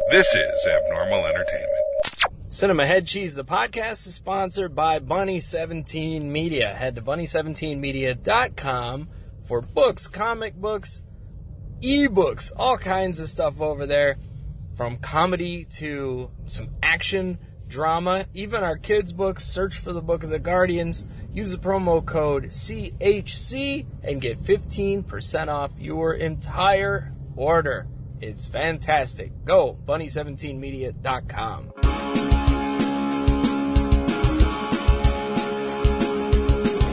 This is Abnormal Entertainment. Cinema Head Cheese, the podcast, is sponsored by Bunny17 Media. Head to bunny17media.com for books, comic books, ebooks, all kinds of stuff over there, from comedy to some action, drama, even our kids' books. Search for the Book of the Guardians. Use the promo code CHC and get 15% off your entire order. It's fantastic. Go, bunny17media.com.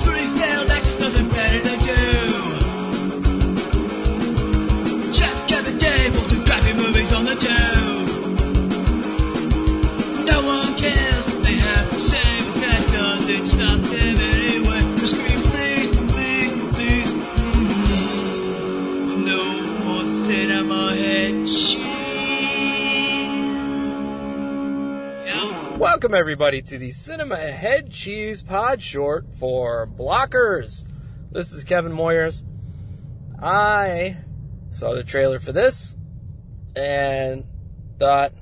Freestyle, there's nothing better to do. Jeff, Kevin, Dave will do crappy movies on the tube. No one cares what they have to say, but that doesn't stop them anyway. They scream, please, please, please. No more cinema head cheese. Welcome, everybody, to the Cinema Head Cheese Podshort for Blockers. This is Kevin Moyers. I saw the trailer for this and thought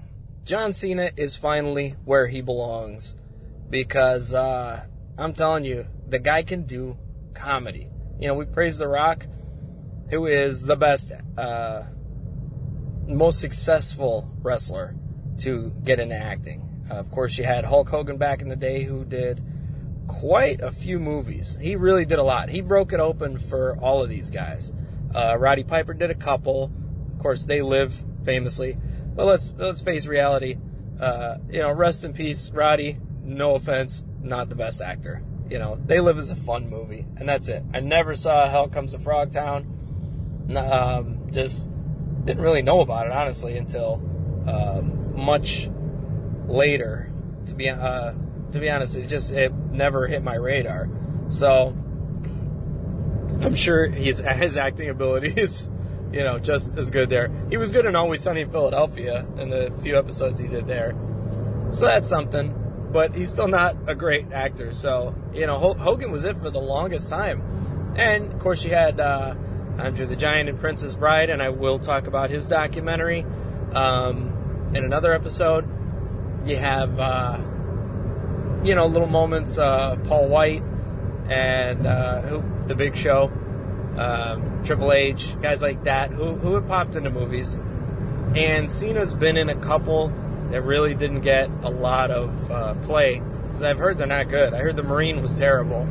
John Cena is finally where he belongs, because I'm telling you, the guy can do comedy. You know, we praise The Rock, who is the best, most successful wrestler to get into acting. Of course, you had Hulk Hogan back in the day, who did quite a few movies. He really did a lot. He broke it open for all of these guys. Roddy Piper did a couple. Of course, they live famously. But let's face reality. Rest in peace, Roddy. No offense, not the best actor. You know, They Live is a fun movie, and that's it. I never saw Hell Comes to Frogtown. Just didn't really know about it, honestly, until much later. To be honest, it never hit my radar. So I'm sure his acting ability is, just as good there. He was good in Always Sunny in Philadelphia in the few episodes he did there. So that's something. But he's still not a great actor. So, Hogan was it for the longest time. And, of course, you had Andre the Giant and Princess Bride, and I will talk about his documentary in another episode. You have, little moments, Paul White and The Big Show, Triple H, guys like that, who had popped into movies. And Cena's been in a couple that really didn't get a lot of play, because I've heard they're not good. I heard The Marine was terrible.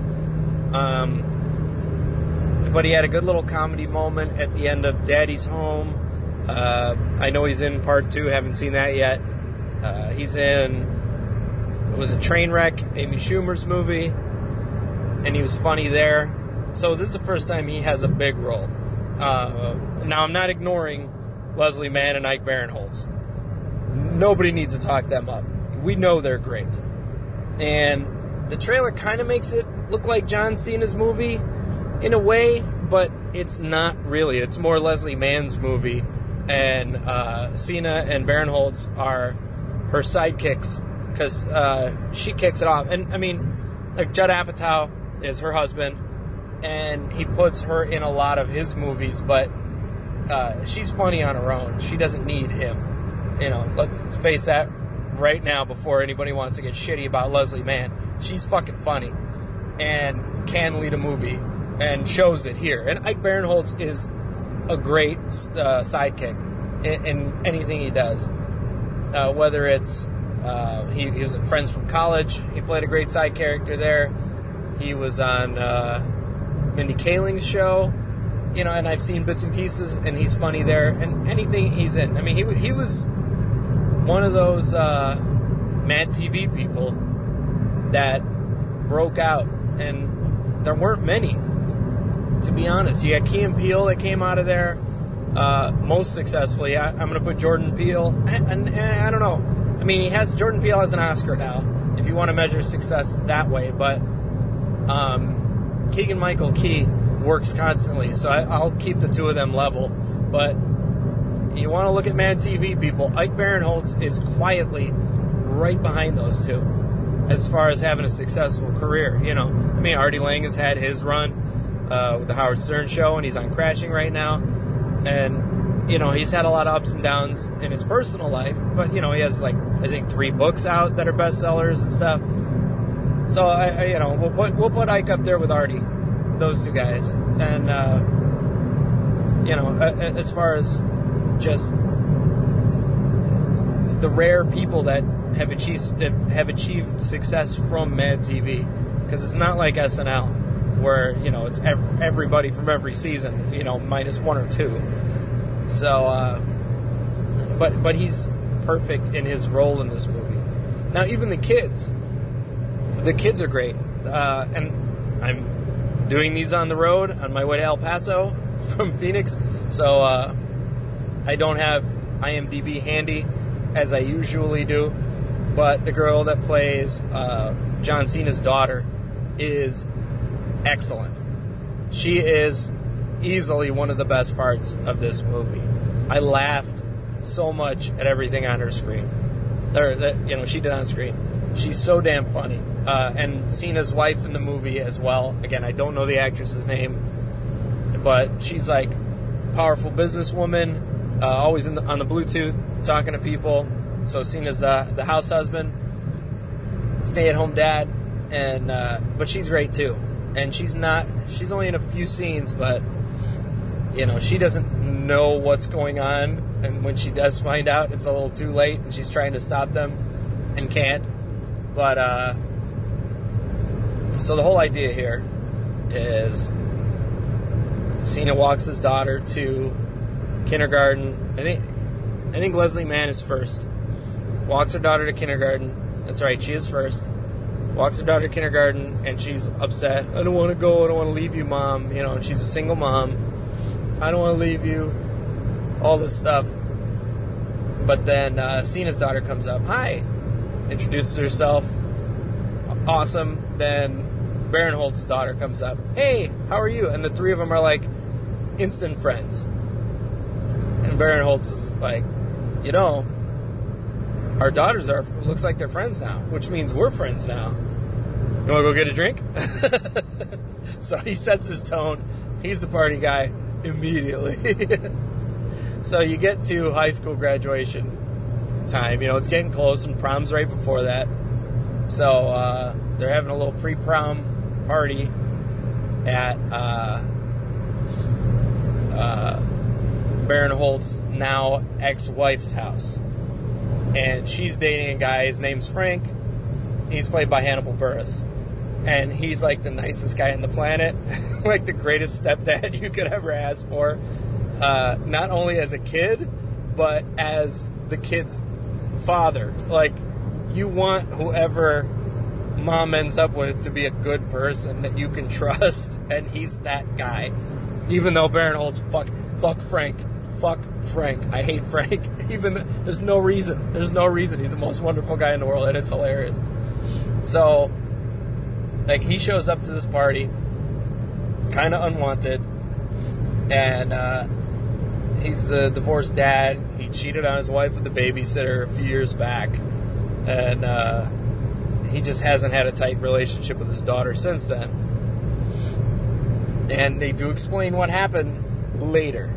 But he had a good little comedy moment at the end of Daddy's Home. I know he's in part 2, haven't seen that yet. He's in, it was a Trainwreck, Amy Schumer's movie, and he was funny there. So this is the first time he has a big role. Now, I'm not ignoring Leslie Mann and Ike Barinholtz. Nobody needs to talk them up. We know they're great. And the trailer kind of makes it look like John Cena's movie in a way, but it's not really. It's more Leslie Mann's movie, and Cena and Barinholtz are her sidekicks, because she kicks it off. And, I mean, like, Judd Apatow is her husband, and he puts her in a lot of his movies, but she's funny on her own. She doesn't need him. Let's face that right now before anybody wants to get shitty about Leslie Mann. She's fucking funny and can lead a movie, and shows it here. And Ike Barinholtz is a great sidekick in anything he does. Whether it's he was in Friends from College, he played a great side character there. He was on Mindy Kaling's show, and I've seen bits and pieces, and he's funny there. And anything he's in, I mean, he was one of those Mad TV people that broke out, and there weren't many, to be honest. You got Key and Peele that came out of there most successfully. I'm going to put Jordan Peele, and I don't know. I mean, Jordan Peele has an Oscar now, if you want to measure success that way, but Keegan-Michael Key works constantly, so I'll keep the two of them level. But you want to look at Mad TV people, Ike Barinholtz is quietly right behind those two as far as having a successful career. I mean, Artie Lang has had his run with the Howard Stern Show, and he's on Crashing right now. And, he's had a lot of ups and downs in his personal life, but, he has, like, I think 3 books out that are bestsellers and stuff. So, we'll put Ike up there with Artie, those 2 guys. And, as far as just the rare people that have achieved success from Mad TV, because it's not like SNL, where, it's everybody from every season, minus 1 or 2. So, but he's perfect in his role in this movie. Now, even the kids are great. And I'm doing these on the road on my way to El Paso from Phoenix. So, I don't have IMDb handy as I usually do. But the girl that plays John Cena's daughter is excellent. She is easily one of the best parts of this movie. I laughed so much at everything on her screen. She did on screen. She's so damn funny. And Cena's wife in the movie as well. Again, I don't know the actress's name, but she's like powerful businesswoman, always on the Bluetooth, talking to people. So Cena's the house husband, stay-at-home dad, and but she's great too. And she's only in a few scenes, but she doesn't know what's going on, and when she does find out, it's a little too late, and she's trying to stop them and can't. But so the whole idea here is Cena walks his daughter to kindergarten. I think Leslie Mann is first. Walks her daughter to kindergarten. That's right, she is first. Walks her daughter to kindergarten, and she's upset. I don't want to go. I don't want to leave you, Mom. And she's a single mom. I don't want to leave you. All this stuff. But then Cena's daughter comes up. Hi. Introduces herself. Awesome. Then Barinholtz's daughter comes up. Hey, how are you? And the 3 of them are like instant friends. And Barinholtz is like, our daughters looks like they're friends now, which means we're friends now. You want to go get a drink? So he sets his tone. He's the party guy immediately. So you get to high school graduation time. It's getting close, and prom's right before that. So they're having a little pre-prom party at Barinholtz's now ex-wife's house. And she's dating a guy. His name's Frank. He's played by Hannibal Buress. And he's like the nicest guy on the planet. Like the greatest stepdad you could ever ask for. Not only as a kid, but as the kid's father. Like, you want whoever mom ends up with to be a good person that you can trust. And he's that guy. Even though Barinholtz, fuck Frank. Fuck Frank. I hate Frank. There's no reason. There's no reason. He's the most wonderful guy in the world, and it's hilarious. So, like, he shows up to this party, kind of unwanted, and he's the divorced dad. He cheated on his wife with the babysitter a few years back, and he just hasn't had a tight relationship with his daughter since then. And they do explain what happened later.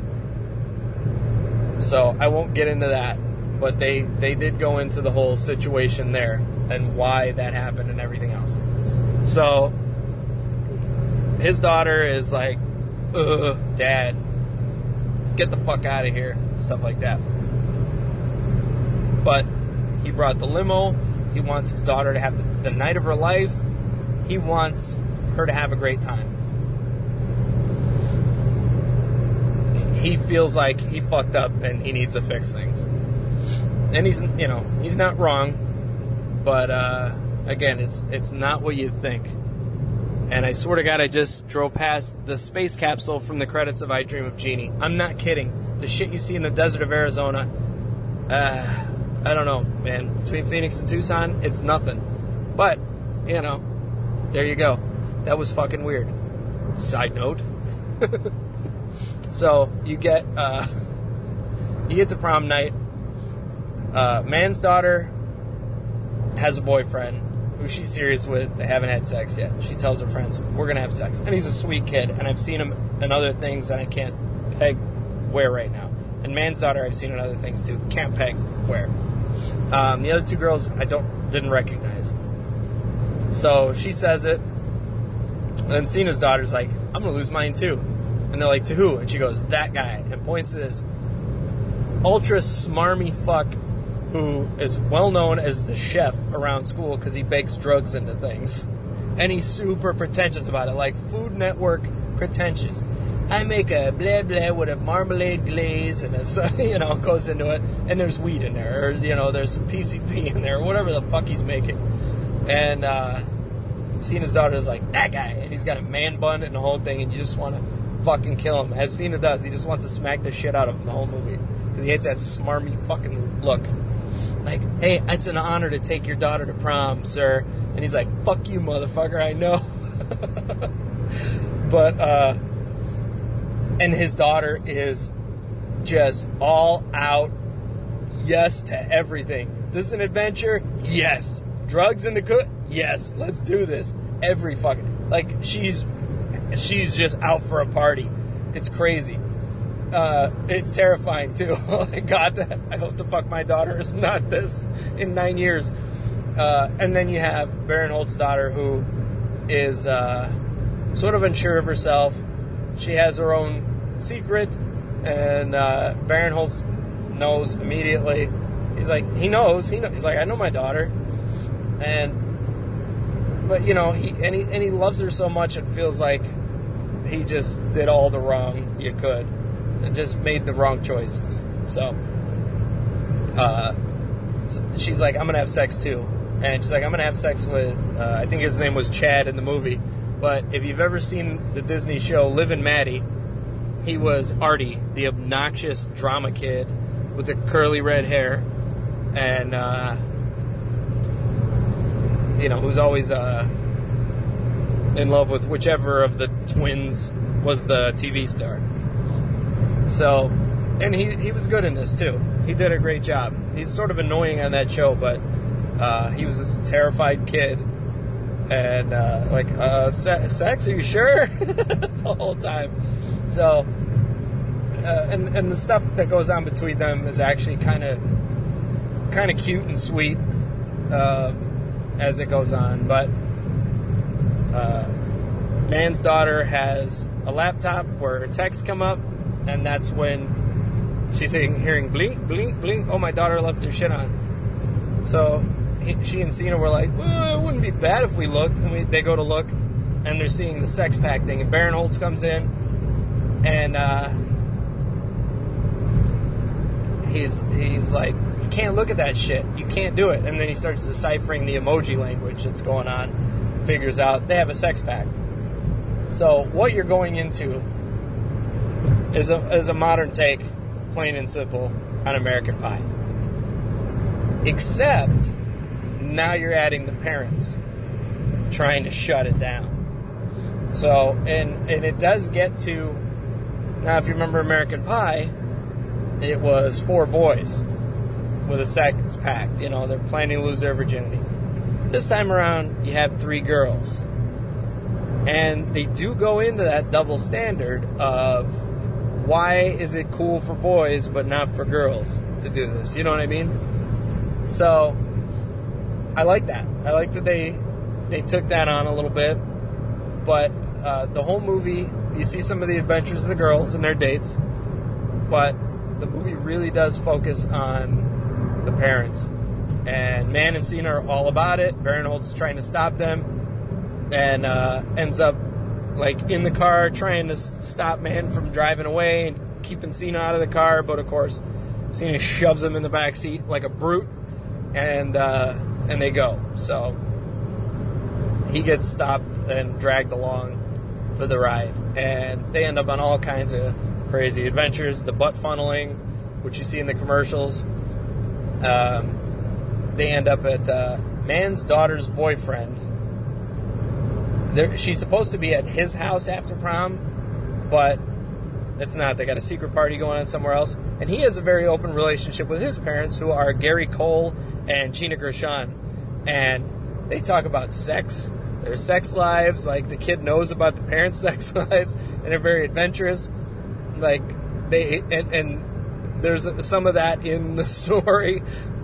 So I won't get into that, but they did go into the whole situation there and why that happened and everything else. So his daughter is like, Dad, get the fuck out of here, stuff like that. But he brought the limo. He wants his daughter to have the night of her life. He wants her to have a great time. He feels like he fucked up and he needs to fix things. And he's not wrong, but again, it's not what you think. And I swear to God, I just drove past the space capsule from the credits of I Dream of Jeannie. I'm not kidding. The shit you see in the desert of Arizona, I don't know, man. Between Phoenix and Tucson, it's nothing. But, there you go. That was fucking weird. Side note. So you get to prom night. Mann's daughter has a boyfriend who she's serious with. They haven't had sex yet. She tells her friends, "We're gonna have sex," and he's a sweet kid. And I've seen him in other things that I can't peg where right now. And Mann's daughter I've seen in other things too. Camp Peg wear. The other two girls I didn't recognize. So she says it. And then Cena's daughter's like, I'm going to lose mine too. And they're like, to who? And she goes, that guy. And points to this ultra smarmy fuck who is well known as the chef around school because he bakes drugs into things. And he's super pretentious about it. Like Food Network pretentious. I make a blah blah with a marmalade glaze and a, goes into it. And there's weed in there. Or, there's some PCP in there. Or whatever the fuck he's making. And Cena's daughter is like, that guy. And he's got a man bun and the whole thing. And you just want to fucking kill him. As Cena does. He just wants to smack the shit out of him the whole movie. Because he hates that smarmy fucking look. Like, hey, it's an honor to take your daughter to prom, sir. And he's like, fuck you, motherfucker, I know. But, and his daughter is just all out yes to everything. This is an adventure? Yes. Drugs in the cook? Yes. Let's do this. Every fucking, like, she's just out for a party. It's crazy. It's terrifying too. God, I hope the fuck my daughter is not this in 9 years. And then you have Barinholtz's daughter, who is sort of unsure of herself. She has her own secret, and Barinholtz knows immediately. He knows. He's like, I know my daughter, but he loves her so much. It feels like he just did all the wrong you could. And just made the wrong choices. So she's like, I'm going to have sex too. And she's like, I'm going to have sex with, I think his name was Chad in the movie. But if you've ever seen the Disney show Livin' Maddie, he was Artie, the obnoxious drama kid with the curly red hair. And, who's always in love with whichever of the twins was the TV star. So, and he was good in this too. He did a great job. He's sort of annoying on that show, but he was this terrified kid. And sex, are you sure? The whole time. So, and the stuff that goes on between them is actually kind of cute and sweet as it goes on. But Mann's daughter has a laptop where her texts come up. And that's when she's hearing blink, blink, blink. Oh, my daughter left her shit on. So she and Cena were like, it wouldn't be bad if we looked. And they go to look, and they're seeing the sex pack thing. And Barinholtz comes in, and he's like, you can't look at that shit. You can't do it. And then he starts deciphering the emoji language that's going on. Figures out they have a sex pact. So what you're going into is a modern take, plain and simple, on American Pie. Except, now you're adding the parents trying to shut it down. So, and it does get to, now if you remember American Pie, it was 4 boys with a sex pact. They're planning to lose their virginity. This time around, you have 3 girls. And they do go into that double standard of, why is it cool for boys but not for girls to do this? You know what I mean? So I like that. I like that they took that on a little bit. But the whole movie, you see some of the adventures of the girls and their dates. But the movie really does focus on the parents. And Mann and Cena are all about it. Barinholtz is trying to stop them. And ends up in the car trying to stop Mann from driving away and keeping Cena out of the car, but of course Cena shoves him in the back seat like a brute, and they go. So he gets stopped and dragged along for the ride, and they end up on all kinds of crazy adventures. The butt funneling, which you see in the commercials. They end up at Mann's daughter's boyfriend. She's supposed to be at his house after prom, but it's not. They got a secret party going on somewhere else. And he has a very open relationship with his parents, who are Gary Cole and Gina Gershon. And they talk about sex, their sex lives. Like, the kid knows about the parents' sex lives, and they're very adventurous. Like, and there's some of that in the story,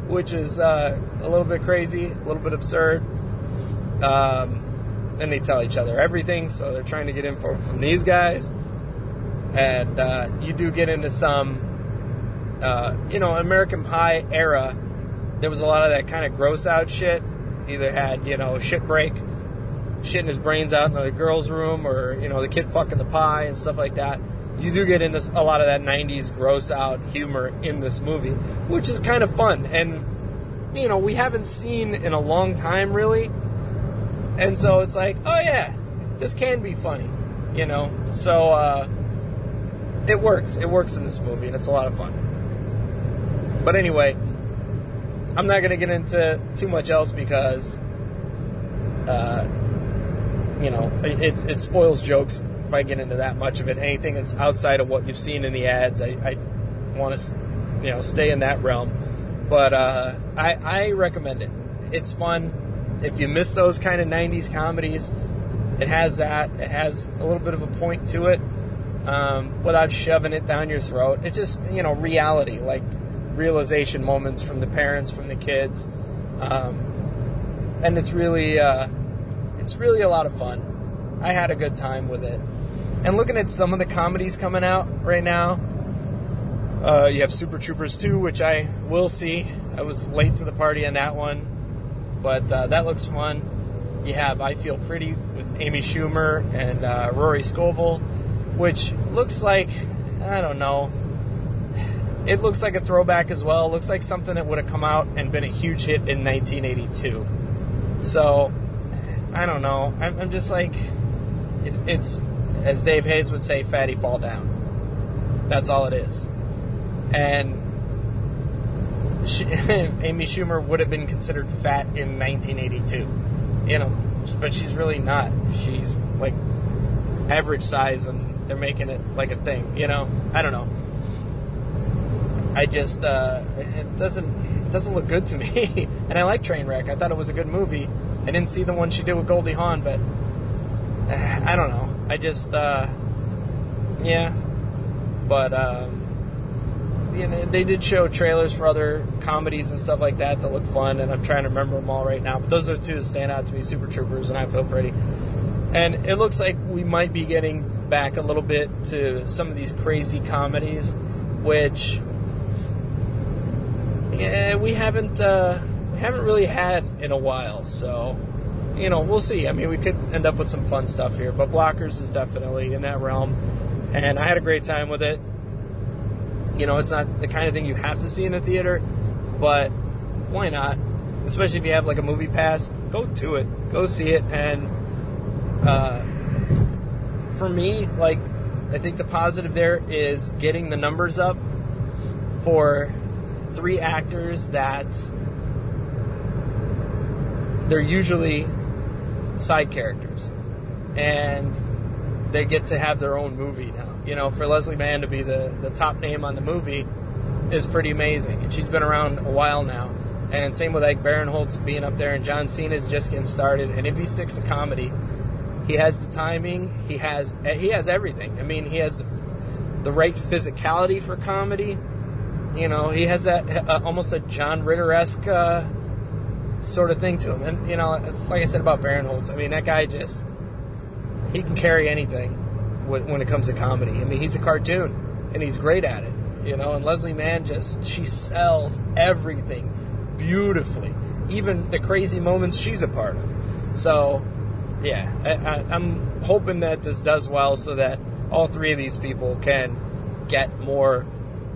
which is a little bit crazy, a little bit absurd. And they tell each other everything, so they're trying to get info from these guys. And you do get into some, American Pie era. There was a lot of that kind of gross out shit. Either had, shit break, shitting his brains out in the girl's room, or, the kid fucking the pie and stuff like that. You do get into a lot of that 90s gross out humor in this movie, which is kind of fun. And, we haven't seen in a long time, really. And so it's like, oh yeah, this can be funny, So, it works. It works in this movie, and it's a lot of fun. But anyway, I'm not going to get into too much else because, it spoils jokes if I get into that much of it. Anything that's outside of what you've seen in the ads, I want to, stay in that realm. But I recommend it. It's fun. If you miss those kind of 90s comedies, it has that. It has a little bit of a point to it without shoving it down your throat. It's just, reality, like realization moments from the parents, from the kids. And it's really a lot of fun. I had a good time with it. And looking at some of the comedies coming out right now, you have Super Troopers 2, which I will see. I was late to the party on that one. But that looks fun. You have I Feel Pretty with Amy Schumer and Rory Scovel, which looks like, I don't know, it looks like a throwback as well. It looks like something that would have come out and been a huge hit in 1982. So, I don't know. I'm just like, it's, as Dave Hayes would say, fatty fall down. That's all it is. And Amy Schumer would have been considered fat in 1982, but she's really not. She's like average size, and they're making it like a thing, I don't know. I just it doesn't look good to me. And I like Trainwreck. I thought it was a good movie. I didn't see the one she did with Goldie Hawn, but I don't know. I just yeah, but they did show trailers for other comedies and stuff like that look fun, and I'm trying to remember them all right now. But those are the two that stand out to me, Super Troopers and I Feel Pretty. And it looks like we might be getting back a little bit to some of these crazy comedies, which we haven't really had in a while. So, we'll see. I mean, we could end up with some fun stuff here. But Blockers is definitely in that realm. And I had a great time with it. It's not the kind of thing you have to see in a theater, but why not? Especially if you have like a movie pass, go to it, go see it. And for me, like, I think the positive there is getting the numbers up for 3 actors that they're usually side characters, and they get to have their own movie now. For Leslie Mann to be the top name on the movie is pretty amazing. And she's been around a while now. And same with Ike Barinholtz being up there. And John Cena is just getting started. And if he sticks to comedy, he has the timing. He has everything. I mean, he has the right physicality for comedy. He has that almost a John Ritter-esque sort of thing to him. And, like I said about Barinholtz, I mean, that guy he can carry anything when it comes to comedy. I mean, he's a cartoon, and he's great at it, and Leslie Mann she sells everything beautifully, even the crazy moments she's a part of. So, yeah, I'm hoping that this does well so that all 3 of these people can get more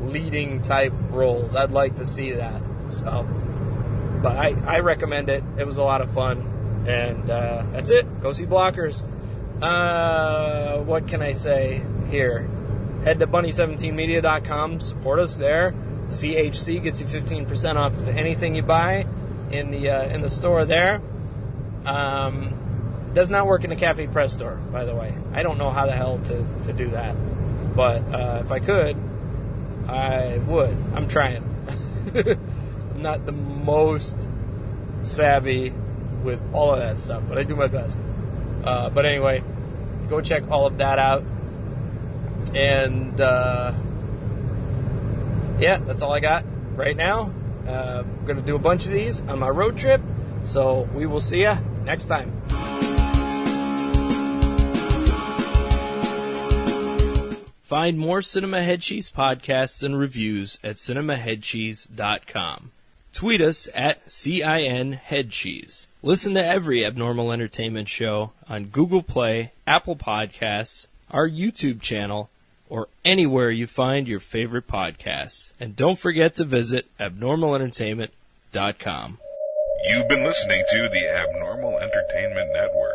leading type roles. I'd like to see that. So, but I recommend it. It was a lot of fun, and that's it. Go see Blockers. What can I say here? Head to bunny17media.com. Support us there. CHC gets you 15% off of anything you buy in the store there. Does not work in the Cafe Press store, by the way. I don't know how the hell to do that. But if I could, I would. I'm trying. I'm not the most savvy with all of that stuff, but I do my best. But anyway, go check all of that out. And Yeah, that's all I got right now. I'm going to do a bunch of these on my road trip, so we will see ya next time. Find more Cinema Head Cheese podcasts and reviews at cinemaheadcheese.com. Tweet us at CINHeadCheese. Listen to every Abnormal Entertainment show on Google Play, Apple Podcasts, our YouTube channel, or anywhere you find your favorite podcasts. And don't forget to visit abnormalentertainment.com. You've been listening to the Abnormal Entertainment Network.